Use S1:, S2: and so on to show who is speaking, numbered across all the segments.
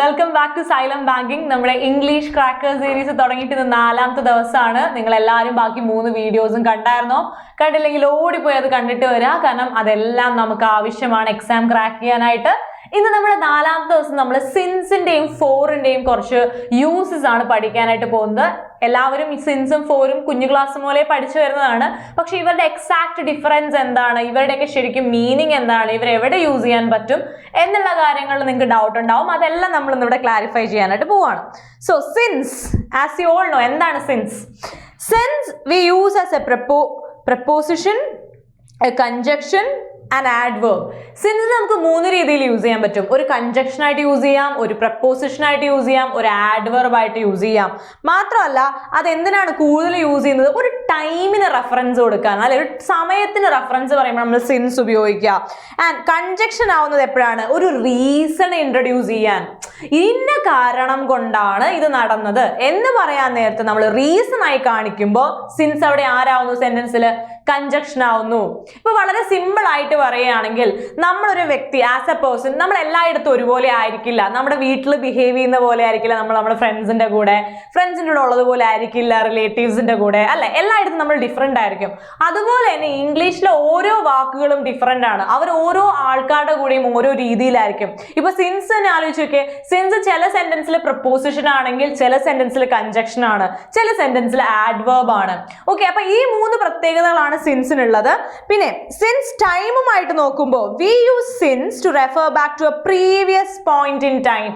S1: Welcome back to Xylem banking. നമ്മുടെ English cracker series തുടങ്ങിയിട്ട് ഇത് 4ാമത്തെ ദിവസമാണ്. നിങ്ങൾ എല്ലാവരും ബാക്കി 3 വീഡിയോസും കണ്ടായിരുന്നോ? കണ്ടില്ലെങ്കിൽ ഓടിപ്പോയി അത് കണ്ടിട്ട് വരിക. കാരണം അതെല്ലാം നമുക്ക് ആവശ്യമാണ് എക്സാം ക്രാക്ക് ചെയ്യാനായിട്ട്. ഇന്ന് നമ്മുടെ 4ാമത്തെ ദിവസം നമ്മൾ സിൻസിന്റെയും ഫോറിന്റെയും കുറച്ച് യൂസസ് ആണ് പഠിക്കാനായിട്ട് പോകുന്നത്. എല്ലാവരും ഈ സിൻസും ഫോറും കുഞ്ഞു ക്ലാസ് മുതലേ പഠിച്ചു വരുന്നതാണ്. പക്ഷെ ഇവരുടെ എക്സാക്ട് ഡിഫറൻസ് എന്താണ്, ഇവരുടെയൊക്കെ ശരിക്കും മീനിങ് എന്താണ്, ഇവർ എവിടെ യൂസ് ചെയ്യാൻ പറ്റും എന്നുള്ള കാര്യങ്ങളിൽ നിങ്ങൾക്ക് ഡൗട്ട് ഉണ്ടാവും. അതെല്ലാം നമ്മൾ ഇന്നിവിടെ ക്ലാരിഫൈ ചെയ്യാനായിട്ട് പോവാണ്. So since, as you all know, എന്താണ് since? Since we use as a preposition, a conjunction and adverb. Since നമുക്ക് 3 രീതിയിൽ യൂസ് ചെയ്യാൻ പറ്റും. ഒരു കൺജക്ഷൻ ആയിട്ട് യൂസ് ചെയ്യാം, ഒരു പ്രപ്പോസിഷൻ ആയിട്ട് യൂസ് ചെയ്യാം, ഒരു ആഡ്വർബ് ആയിട്ട് യൂസ് ചെയ്യാം. മാത്രമല്ല അത് എന്തിനാണ് കൂടുതൽ യൂസ് ചെയ്യുന്നത്? ഒരു ടൈമിന് റെഫറൻസ് കൊടുക്കാൻ, അല്ലെ ഒരു സമയത്തിന് റെഫറൻസ് പറയുമ്പോൾ നമ്മൾ സിൻസ് ഉപയോഗിക്കുക. ആൻഡ് കൺജക്ഷൻ ആവുന്നത് എപ്പോഴാണ്? ഒരു റീസൺ ഇൻട്രൊഡ്യൂസ് ചെയ്യാൻ, ഇന്ന കാരണം കൊണ്ടാണ് ഇത് നടന്നത് എന്ന് പറയാൻ നേരത്തെ നമ്മൾ റീസൺ ആയി കാണിക്കുമ്പോൾ സിൻസ് അവിടെ ആരാവുന്നു? സെന്റൻസിൽ കൺജക്ഷൻ ആവുന്നു. ഇപ്പൊ വളരെ സിമ്പിൾ ആയിട്ട് പറയുകയാണെങ്കിൽ, നമ്മളൊരു വ്യക്തി ആസ് എ പേഴ്സൺ നമ്മൾ എല്ലായിടത്തും ഒരുപോലെ ആയിരിക്കില്ല. നമ്മുടെ വീട്ടിൽ ബിഹേവ് ചെയ്യുന്ന പോലെ ആയിരിക്കില്ല നമ്മൾ നമ്മുടെ ഫ്രണ്ട്സിന്റെ കൂടെ ഉള്ളതുപോലെ ആയിരിക്കില്ല റിലേറ്റീവ്സിന്റെ കൂടെ, അല്ലെ? എല്ലായിടത്തും നമ്മൾ ഡിഫറെന്റ് ആയിരിക്കും. അതുപോലെ തന്നെ ഇംഗ്ലീഷിലെ ഓരോ വാക്കുകളും ഡിഫറെന്റ് ആണ്. അവർ ഓരോ ആൾക്കാരുടെ കൂടെയും ഓരോ രീതിയിലായിരിക്കും. ഇപ്പൊ സിൻസ് തന്നെ ആലോചിച്ച് നോക്കിയേ. സിൻസ് ചില സെന്റൻസിൽ പ്രപ്പോസിഷൻ ആണെങ്കിൽ ചില സെന്റൻസിൽ കൺജക്ഷൻ ആണ്, ചില സെന്റൻസിൽ ആഡ്വർബ് ആണ്. ഓക്കെ, അപ്പൊ ഈ 3 പ്രത്യേകതകളാണ് സിൻസിനുള്ളത്. പിന്നെ സിൻസ് ടൈമുമായിട്ട് നോക്കുമ്പോൾ we use since to refer back to a previous point in time.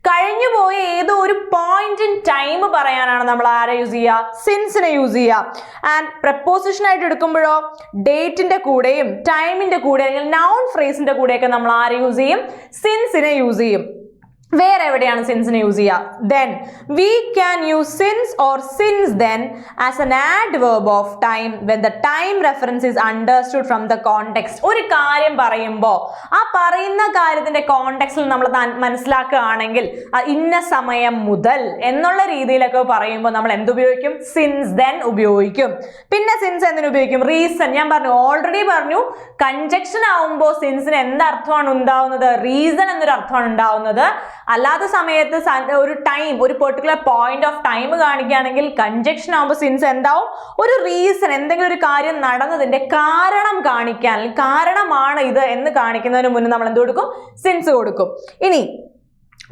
S1: കഴിഞ്ഞു പോയ ഏതോ ഒരു പോയിന്റ് ഇൻ ടൈം പറയാനാണ് നമ്മൾ ആരെ യൂസ് ചെയ്യുക? സിൻസിനെ യൂസ് ചെയ്യുക. ആൻഡ് പ്രപ്പോസിഷൻ ആയിട്ട് എടുക്കുമ്പോഴോ ഡേറ്റിന്റെ കൂടെയും ടൈമിന്റെ കൂടെ അല്ലെങ്കിൽ നൗൺ ഫ്രേസിന്റെ കൂടെയൊക്കെ നമ്മൾ ആരെ യൂസ് ചെയ്യും? സിൻസിനെ യൂസ് ചെയ്യും. വേറെ എവിടെയാണ് സിൻസിനെ യൂസ് ചെയ്യുക? then we can use since or since then as an adverb of time when the time reference is understood from the context. ഒരു കാര്യം പറയുമ്പോൾ ആ പറയുന്ന കാര്യത്തിന്റെ കോണ്ടെക്സ്റ്റിൽ നമ്മൾ മനസ്സിലാക്കുകയാണെങ്കിൽ ഇന്ന സമയം മുതൽ എന്നുള്ള രീതിയിലൊക്കെ പറയുമ്പോൾ നമ്മൾ എന്തുപയോഗിക്കും? സിൻസ് then ഉപയോഗിക്കും. പിന്നെ സിൻസ് എന്തിനു ഉപയോഗിക്കും? റീസൺ. ഞാൻ പറഞ്ഞു, ഓൾറെഡി പറഞ്ഞു, കൺജക്ഷൻ ആവുമ്പോൾ സിൻസിന് എന്തർത്ഥമാണ് ഉണ്ടാവുന്നത്? റീസൺ എന്നൊരു അർത്ഥമാണ് ഉണ്ടാവുന്നത്. അല്ലാത്ത സമയത്ത് ഒരു ടൈം, ഒരു പെർട്ടിക്കുലർ പോയിന്റ് ഓഫ് ടൈം കാണിക്കുകയാണെങ്കിൽ കൺജക്ഷൻ ആകുമ്പോൾ സിൻസ് എന്താവും? ഒരു റീസൺ, എന്തെങ്കിലും ഒരു കാര്യം നടന്നതിന്റെ കാരണം കാണിക്കാൻ, കാരണമാണ് ഇത് എന്ന് കാണിക്കുന്നതിന് മുന്നേ നമ്മൾ എന്ത് കൊടുക്കും? സിൻസ് കൊടുക്കും. ഇനി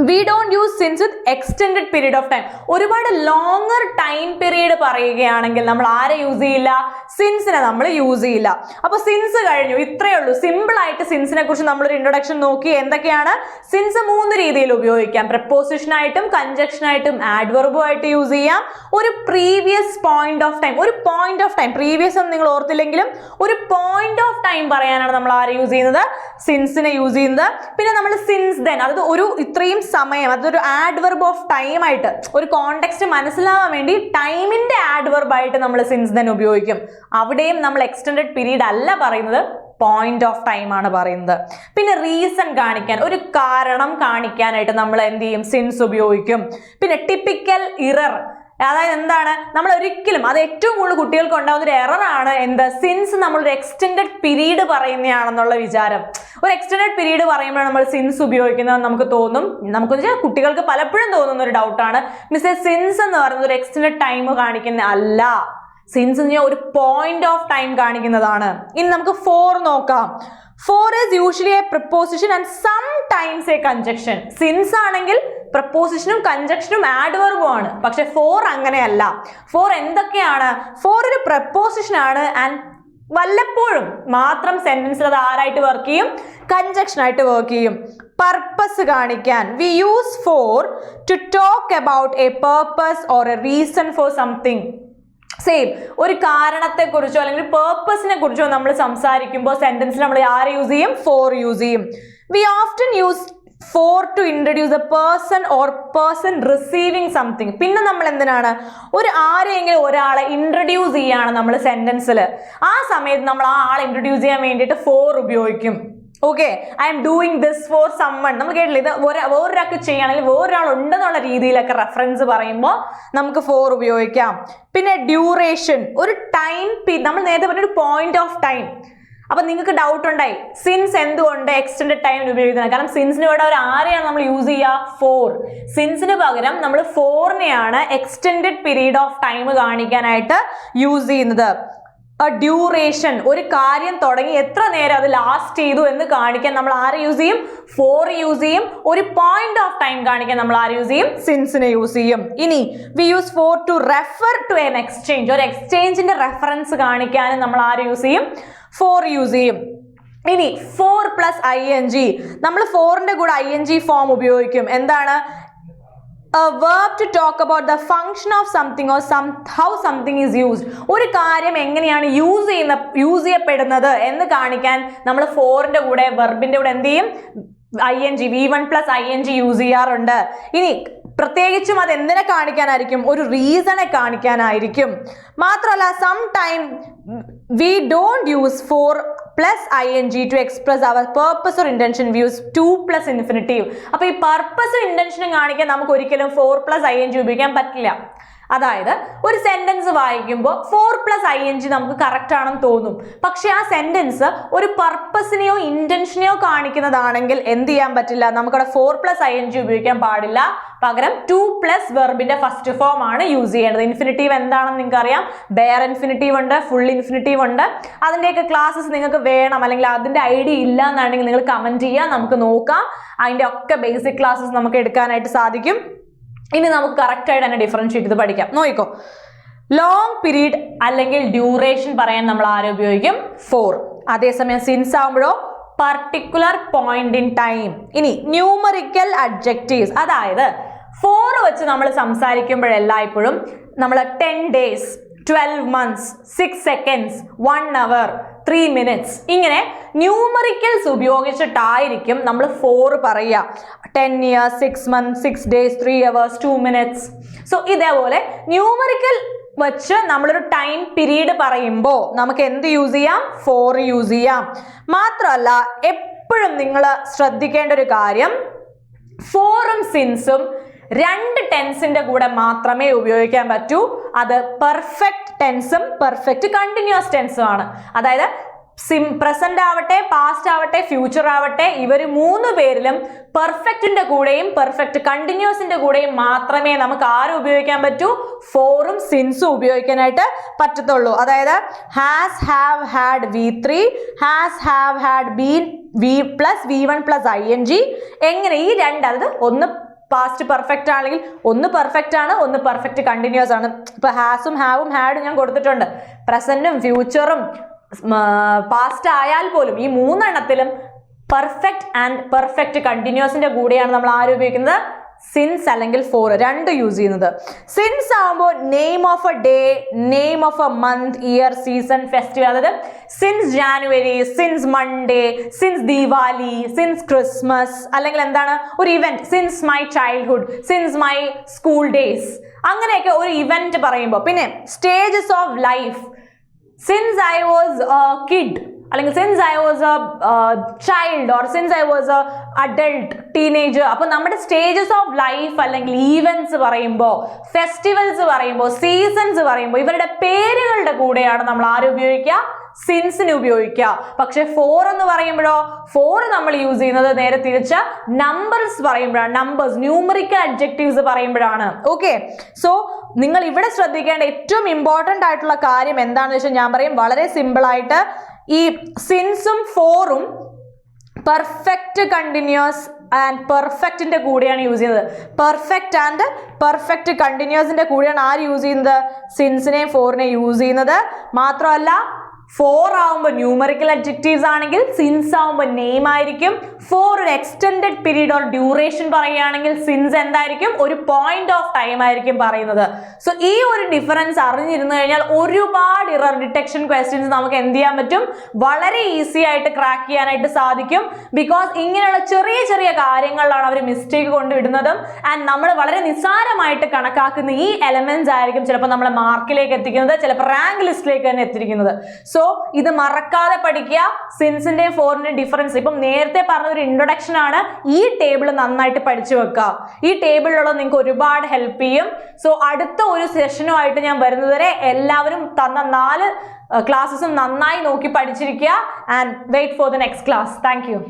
S1: we don't use since with extended period of time. ഒരുപാട് ലോങ്ങർ ടൈം പീരീഡ് പറയുകയാണെങ്കിൽ നമ്മൾ ആരെ യൂസ് ചെയ്യില്ല? സിൻസിനെ നമ്മൾ യൂസ് ചെയ്യില്ല. അപ്പൊ സിൻസ് കഴിഞ്ഞു, ഇത്രയേ ഉള്ളൂ. സിമ്പിൾ ആയിട്ട് സിൻസിനെ കുറിച്ച് നമ്മളൊരു ഇൻട്രൊഡക്ഷൻ നോക്കി. എന്തൊക്കെയാണ് സിൻസ്? 3 രീതിയിൽ ഉപയോഗിക്കാം. പ്രപ്പോസിഷൻ ആയിട്ടും കൺജക്ഷൻ ആയിട്ടും ആഡ്വർബും ആയിട്ട് യൂസ് ചെയ്യാം. ഒരു പ്രീവിയസ് പോയിന്റ് ഓഫ് ടൈം, ഒരു പോയിന്റ് ഓഫ് ടൈം, പ്രീവിയസ് എന്ന് നിങ്ങൾ ഓർത്തില്ലെങ്കിലും ഒരു പോയിന്റ് ഓഫ് ടൈം പറയാനാണ് നമ്മൾ ആരെ യൂസ് ചെയ്യുന്നത്? സിൻസിനെ യൂസ് ചെയ്യുന്നത്. പിന്നെ നമ്മൾ സിൻസ് ദെൻ, അത് ഒരു ഇത്രയും സമയം, അതൊരു ആഡ്വർബ് ഓഫ് ടൈം ആയിട്ട്, ഒരു കോണ്ടെക്സ്റ്റ് മനസ്സിലാവാൻ വേണ്ടി ടൈമിന്റെ ആഡ്വർബ് ആയിട്ട് നമ്മൾ സിൻസ് ദെൻ ഉപയോഗിക്കും. അവിടെയും നമ്മൾ എക്സ്റ്റെൻഡഡ് പീരീഡ് അല്ല പറയുന്നത്, പോയിന്റ് ഓഫ് ടൈം ആണ് പറയുന്നത്. പിന്നെ റീസൺ കാണിക്കാൻ, ഒരു കാരണം കാണിക്കാനായിട്ട് നമ്മൾ എന്ത് ചെയ്യും? സിൻസ് ഉപയോഗിക്കും. പിന്നെ ടിപ്പിക്കൽ ഇറർ, അതായത് എന്താണ്? നമ്മൾ ഒരിക്കലും, അത് ഏറ്റവും കൂടുതൽ കുട്ടികൾക്ക് ഉണ്ടാകുന്ന ഒരു എറർ ആണ് എന്ത്? സിൻസ് നമ്മളൊരു എക്സ്റ്റെൻഡഡ് പീരീഡ് പറയുന്നതാണെന്നുള്ള വിചാരം. ഒരു എക്സ്റ്റെൻഡഡ് പീരീഡ് പറയുമ്പോൾ നമ്മൾ സിൻസ് ഉപയോഗിക്കുന്നത് നമുക്ക് തോന്നും, നമുക്ക് കുട്ടികൾക്ക് പലപ്പോഴും തോന്നുന്ന ഒരു ഡൗട്ടാണ്, മിസ്സേ സിൻസ് എന്ന് പറയുന്നത് ഒരു എക്സ്റ്റെൻഡഡ് ടൈം കാണിക്കുന്ന അല്ല. സിൻസ് എന്ന് പറഞ്ഞാൽ ഒരു പോയിന്റ് ഓഫ് ടൈം കാണിക്കുന്നതാണ്. ഇനി നമുക്ക് ഫോർ നോക്കാം. For is usually a preposition and sometimes a conjunction. Since ആണെങ്കിൽ പ്രപ്പോസിഷനും കൺജക്ഷനും ആഡ്വർബും ആണ്. പക്ഷെ ഫോർ അങ്ങനെയല്ല. ഫോർ എന്തൊക്കെയാണ്? ഫോർ ഒരു പ്രപ്പോസിഷൻ ആണ് ആൻഡ് വല്ലപ്പോഴും മാത്രം സെന്റൻസിൽ അത് ആരായിട്ട് വർക്ക് ചെയ്യും? കൺജക്ഷൻ ആയിട്ട് വർക്ക് ചെയ്യും. പർപ്പസ് കാണിക്കാൻ we use for to talk about a purpose or a reason for something. Same, ഒരു കാരണത്തെ കുറിച്ചോ അല്ലെങ്കിൽ പേർപ്പസിനെ കുറിച്ചോ നമ്മൾ സംസാരിക്കുമ്പോൾ സെന്റൻസിൽ നമ്മൾ ആരെ യൂസ് ചെയ്യും? ഫോർ യൂസ് ചെയ്യും. We often use for to introduce a person or person receiving something. പിന്നെ നമ്മൾ എന്തിനാണ്? ഒരു ആരെയെങ്കിലും ഒരാളെ ഇൻട്രൊഡ്യൂസ് ചെയ്യാണ് നമ്മൾ സെന്റൻസിൽ. ആ സമയത്ത് നമ്മൾ ആ ആളെ ഇൻട്രൊഡ്യൂസ് ചെയ്യാൻ വേണ്ടിയിട്ട് ഫോർ ഉപയോഗിക്കും. Okay, I am doing this for someone. നമ്മൾ കേട്ടില്ല, ഇത് വേറൊരാൾക്ക് ചെയ്യുകയാണെങ്കിൽ വേറൊരാൾ ഉണ്ടെന്നുള്ള രീതിയിലൊക്കെ റെഫറൻസ് പറയുമ്പോൾ നമുക്ക് ഫോർ ഉപയോഗിക്കാം. പിന്നെ ഡ്യൂറേഷൻ, ഒരു ടൈം, നമ്മൾ നേരത്തെ പറഞ്ഞ ഒരു പോയിന്റ് ഓഫ് ടൈം, അപ്പൊ നിങ്ങൾക്ക് ഡൗട്ട് ഉണ്ടായി സിൻസ് എന്തുകൊണ്ട് എക്സ്റ്റെൻഡഡ് ടൈം ഉപയോഗിക്കുന്നത്? കാരണം സിൻസിന് ഇവിടെ ഒരു ആരെയാണ് നമ്മൾ യൂസ് ചെയ്യുക? ഫോർ. സിൻസിന് പകരം നമ്മൾ ഫോറിനെയാണ് എക്സ്റ്റെൻഡഡ് പീരീഡ് ഓഫ് ടൈം കാണിക്കാനായിട്ട് യൂസ് ചെയ്യുന്നത്. ഡ്യൂറേഷൻ, ഒരു കാര്യം തുടങ്ങി എത്ര നേരം അത് ലാസ്റ്റ് ചെയ്തു എന്ന് കാണിക്കാൻ നമ്മൾ ആരെ യൂസ് ചെയ്യും? ഫോർ യൂസ് ചെയ്യും. ഒരു പോയിന്റ് ഓഫ് ടൈം കാണിക്കാൻ നമ്മൾ ആരെ യൂസ് ചെയ്യും? സിൻസിനെ യൂസ് ചെയ്യും. ഇനി we use for to refer to an exchange, ഒരു എക്സ്ചേഞ്ചിന്റെ റെഫറൻസ് കാണിക്കാനും നമ്മൾ ആരെ യൂസ് ചെയ്യും? ഫോർ യൂസ് ചെയ്യും. ഇനി ഫോർ പ്ലസ് ING, നമ്മൾ ഫോറിന്റെ കൂടെ ING ഫോം ഉപയോഗിക്കും. എന്താണ്? A verb to talk about the function of something or how something is used. ഒരു കാര്യം എങ്ങനെയാണ് യൂസ് ചെയ്യപ്പെടുന്നത് എന്ന് കാണിക്കാൻ നമ്മൾ ഫോറിന്റെ കൂടെ വെർബിന്റെ കൂടെ എന്ത് ചെയ്യും? ING, V1 plus ING use ചെയ്യാറുണ്ട്. ഇനി പ്രത്യേകിച്ചും അത് എന്തിനെ കാണിക്കാനായിരിക്കും? ഒരു റീസണെ കാണിക്കാനായിരിക്കും. മാത്രമല്ല some time we don't use for plus ING to express our purpose or intention. We use to plus infinitive. അപ്പോൾ ഈ പർപ്പസും ഇന്റൻഷനും കാണിക്കാൻ നമുക്ക് ഒരിക്കലും ഫോർ പ്ലസ് ING ഉപയോഗിക്കാൻ പറ്റില്ല. അതായത് ഒരു സെന്റൻസ് വായിക്കുമ്പോൾ ഫോർ പ്ലസ് ING നമുക്ക് കറക്റ്റ് ആണെന്ന് തോന്നും. പക്ഷെ ആ സെന്റൻസ് ഒരു പർപ്പസിനെയോ ഇന്റൻഷനെയോ കാണിക്കുന്നതാണെങ്കിൽ എന്ത് ചെയ്യാൻ പറ്റില്ല? നമുക്കവിടെ ഫോർ പ്ലസ് ING ഉപയോഗിക്കാൻ പാടില്ല. പകരം ടു പ്ലസ് വെർബിന്റെ ഫസ്റ്റ് ഫോം ആണ് യൂസ് ചെയ്യേണ്ടത്. ഇൻഫിനിറ്റീവ് എന്താണെന്ന് നിങ്ങൾക്ക് അറിയാം. ബെയർ ഇൻഫിനിറ്റീവ് ഉണ്ട്, ഫുൾ ഇൻഫിനിറ്റീവ് ഉണ്ട്. അതിന്റെയൊക്കെ ക്ലാസ്സസ് നിങ്ങൾക്ക് വേണം, അല്ലെങ്കിൽ അതിന്റെ ഐഡിയ ഇല്ല എന്നാണെങ്കിൽ നിങ്ങൾ കമന്റ് ചെയ്യുക, നമുക്ക് നോക്കാം. അതിന്റെ ഒക്കെ ബേസിക് ക്ലാസ്സസ് നമുക്ക് എടുക്കാനായിട്ട് സാധിക്കും. ഇനി നമുക്ക് കറക്റ്റ് ആയിട്ട് തന്നെ ഡിഫറൻഷിയേറ്റ് ചെയ്ത് പഠിക്കാം. നോക്കിക്കോ, ലോങ് പീരീഡ് അല്ലെങ്കിൽ ഡ്യൂറേഷൻ പറയാൻ നമ്മൾ ആരെ ഉപയോഗിക്കും? ഫോർ. അതേസമയം സിൻസ് ആകുമ്പോഴോ പർട്ടിക്കുലർ പോയിന്റ് ഇൻ ടൈം. ഇനി ന്യൂമറിക്കൽ അഡ്ജക്റ്റീവ്സ്, അതായത് ഫോർ വെച്ച് നമ്മൾ സംസാരിക്കുമ്പോഴെല്ലായ്പ്പോഴും നമ്മൾ 10 days, 12 months, 6 seconds, 1 hour, 3 minutes ഇങ്ങനെ ന്യൂമറിക്കൽസ് ഉപയോഗിച്ചിട്ടായിരിക്കും നമ്മൾ ഫോർ പറയുക. 10 years, 6 months, 6 days, 3 hours, 2 minutes. So ഇതേപോലെ ന്യൂമറിക്കൽ വെച്ച് നമ്മളൊരു ടൈം പീരീഡ് പറയുമ്പോൾ നമുക്ക് എന്ത് യൂസ് ചെയ്യാം? ഫോർ യൂസ് ചെയ്യാം. മാത്രമല്ല എപ്പോഴും നിങ്ങൾ ശ്രദ്ധിക്കേണ്ട ഒരു കാര്യം, ഫോറും സിൻസും രണ്ട് ടെൻസിന്റെ കൂടെ മാത്രമേ ഉപയോഗിക്കാൻ പറ്റൂ. അത് പെർഫെക്റ്റ് ടെൻസും പെർഫെക്റ്റ് കണ്ടിന്യൂസ് ടെൻസും ആണ്. അതായത് പ്രസന്റ് ആവട്ടെ, പാസ്റ്റ് ആവട്ടെ, ഫ്യൂച്ചർ ആവട്ടെ, ഇവർ മൂന്ന് പേരിലും പെർഫെക്റ്റിന്റെ കൂടെയും പെർഫെക്റ്റ് കണ്ടിന്യൂസിന്റെ കൂടെയും മാത്രമേ നമുക്ക് ആരും ഉപയോഗിക്കാൻ പറ്റൂ? ഫോറും സിൻസും ഉപയോഗിക്കാനായിട്ട് പറ്റത്തുള്ളൂ. അതായത് has, have, had, V3, has, have, had, been, V plus V1 plus ING. എങ്ങനെ ഈ രണ്ട്, അതായത് ഒന്ന് പാസ്റ്റ് പെർഫെക്റ്റ് ആണെങ്കിൽ ഒന്ന് പെർഫെക്റ്റ് ആണ്, ഒന്ന് പെർഫെക്റ്റ് കണ്ടിന്യൂസ് ആണ്. ഇപ്പൊ ഹാസും ഹാവും ഹാഡും ഞാൻ കൊടുത്തിട്ടുണ്ട്. പ്രസന്റും ഫ്യൂച്ചറും പാസ്റ്റ് ആയാൽ പോലും ഈ മൂന്നെണ്ണത്തിലും പെർഫെക്റ്റ് ആൻഡ് പെർഫെക്റ്റ് കണ്ടിന്യൂസിന്റെ കൂടെയാണ് നമ്മൾ ആരും ഉപയോഗിക്കുന്നത്? സിൻസ് അല്ലെങ്കിൽ ഫോർ രണ്ട് യൂസ് ചെയ്യുന്നത്. സിൻസ് ആകുമ്പോൾ name of a day, name of a month, year, season, festival. അതായത് since January, since Monday, since Deepavali, since Christmas, അല്ലെങ്കിൽ എന്താണ് ഒരു event, since my childhood, since my school days, അങ്ങനെയൊക്കെ ഒരു ഇവന്റ് പറയുമ്പോൾ. പിന്നെ stages of life, since I was a kid, അല്ലെങ്കിൽ since I was a child, or since I was a adult, teenager. അപ്പൊ നമ്മുടെ സ്റ്റേജസ് ഓഫ് ലൈഫ് അല്ലെങ്കിൽ events പറയുമ്പോൾ, festivals പറയുമ്പോൾ, സീസൺസ് പറയുമ്പോൾ ഇവരുടെ പേരുകളുടെ കൂടെയാണ് നമ്മൾ ആരും ഉപയോഗിക്കുക? സിൻസിന് ഉപയോഗിക്കുക. പക്ഷെ ഫോർ എന്ന് പറയുമ്പോഴോ, ഫോർ നമ്മൾ യൂസ് ചെയ്യുന്നത് നേരെ തിരിച്ച് നമ്പേഴ്സ് പറയുമ്പോഴാണ്, നമ്പേഴ്സ്, ന്യൂമറിക്കൽ അഡ്ജക്റ്റീവ്സ് പറയുമ്പോഴാണ്. ഓക്കെ, സോ നിങ്ങൾ ഇവിടെ ശ്രദ്ധിക്കേണ്ട ഏറ്റവും ഇമ്പോർട്ടന്റ് ആയിട്ടുള്ള കാര്യം എന്താണെന്ന് വെച്ചാൽ ഞാൻ പറയും വളരെ സിമ്പിൾ ആയിട്ട്, ഈ സിൻസും ഫോറും പെർഫെക്റ്റ് കണ്ടിന്യൂസ് ആൻഡ് പെർഫെക്റ്റിന്റെ കൂടെയാണ് യൂസ് ചെയ്യുന്നത്. പെർഫെക്റ്റ് ആൻഡ് പെർഫെക്റ്റ് കണ്ടിന്യൂസിന്റെ കൂടെയാണ് ആര് യൂസ് ചെയ്യുന്നത്? സിൻസിനെയും ഫോറിനെയും യൂസ് ചെയ്യുന്നത്. മാത്രമല്ല ഫോർ ആവുമ്പോൾ ന്യൂമറിക്കൽ അഡ്ജക്റ്റീവ്സ് ആണെങ്കിൽ, സിൻസ് ആവുമ്പോൾ നെയിം ആയിരിക്കും. ഫോർ ഒരു എക്സ്റ്റെൻഡഡ് പീരീഡ് ഓർ ഡ്യൂറേഷൻ പറയുകയാണെങ്കിൽ സിൻസ് എന്തായിരിക്കും? ഒരു പോയിന്റ് ഓഫ് ടൈം ആയിരിക്കും പറയുന്നത്. സോ ഈ ഒരു ഡിഫറൻസ് അറിഞ്ഞിരുന്നു കഴിഞ്ഞാൽ ഒരുപാട് ഇറർ ഡിറ്റക്ഷൻ ക്വസ്റ്റ്യൻസ് നമുക്ക് എന്ത് ചെയ്യാൻ പറ്റും? വളരെ ഈസി ആയിട്ട് ക്രാക്ക് ചെയ്യാനായിട്ട് സാധിക്കും. ബിക്കോസ് ഇങ്ങനെയുള്ള ചെറിയ ചെറിയ കാര്യങ്ങളിലാണ് അവർ മിസ്റ്റേക്ക് കൊണ്ടുവിടുന്നതും ആൻഡ് നമ്മൾ വളരെ നിസ്സാരമായിട്ട് കണക്കാക്കുന്ന ഈ എലമെന്റ്സ് ആയിരിക്കും ചിലപ്പോൾ നമ്മളെ മാർക്കിലേക്ക് എത്തിക്കുന്നത്, ചിലപ്പോൾ റാങ്ക് ലിസ്റ്റിലേക്ക് തന്നെ എത്തിയിരിക്കുന്നത്. സോ ഇത് മറക്കാതെ പഠിക്കുക. സിൻസിന്റെയും ഫോറിന്റെയും ഡിഫറൻസ് ഇപ്പം നേരത്തെ പറഞ്ഞ ഒരു ഇൻട്രൊഡക്ഷൻ ആണ്. ഈ ടേബിൾ നന്നായിട്ട് പഠിച്ചു വെക്കുക. ഈ ടേബിളിലുള്ള നിങ്ങൾക്ക് ഒരുപാട് ഹെൽപ്പ് ചെയ്യും. സോ അടുത്ത ഒരു സെഷനുമായിട്ട് ഞാൻ വരുന്നതുവരെ എല്ലാവരും തന്ന 4 ക്ലാസ്സസും നന്നായി നോക്കി പഠിച്ചിരിക്കുക and wait for the next class. Thank U.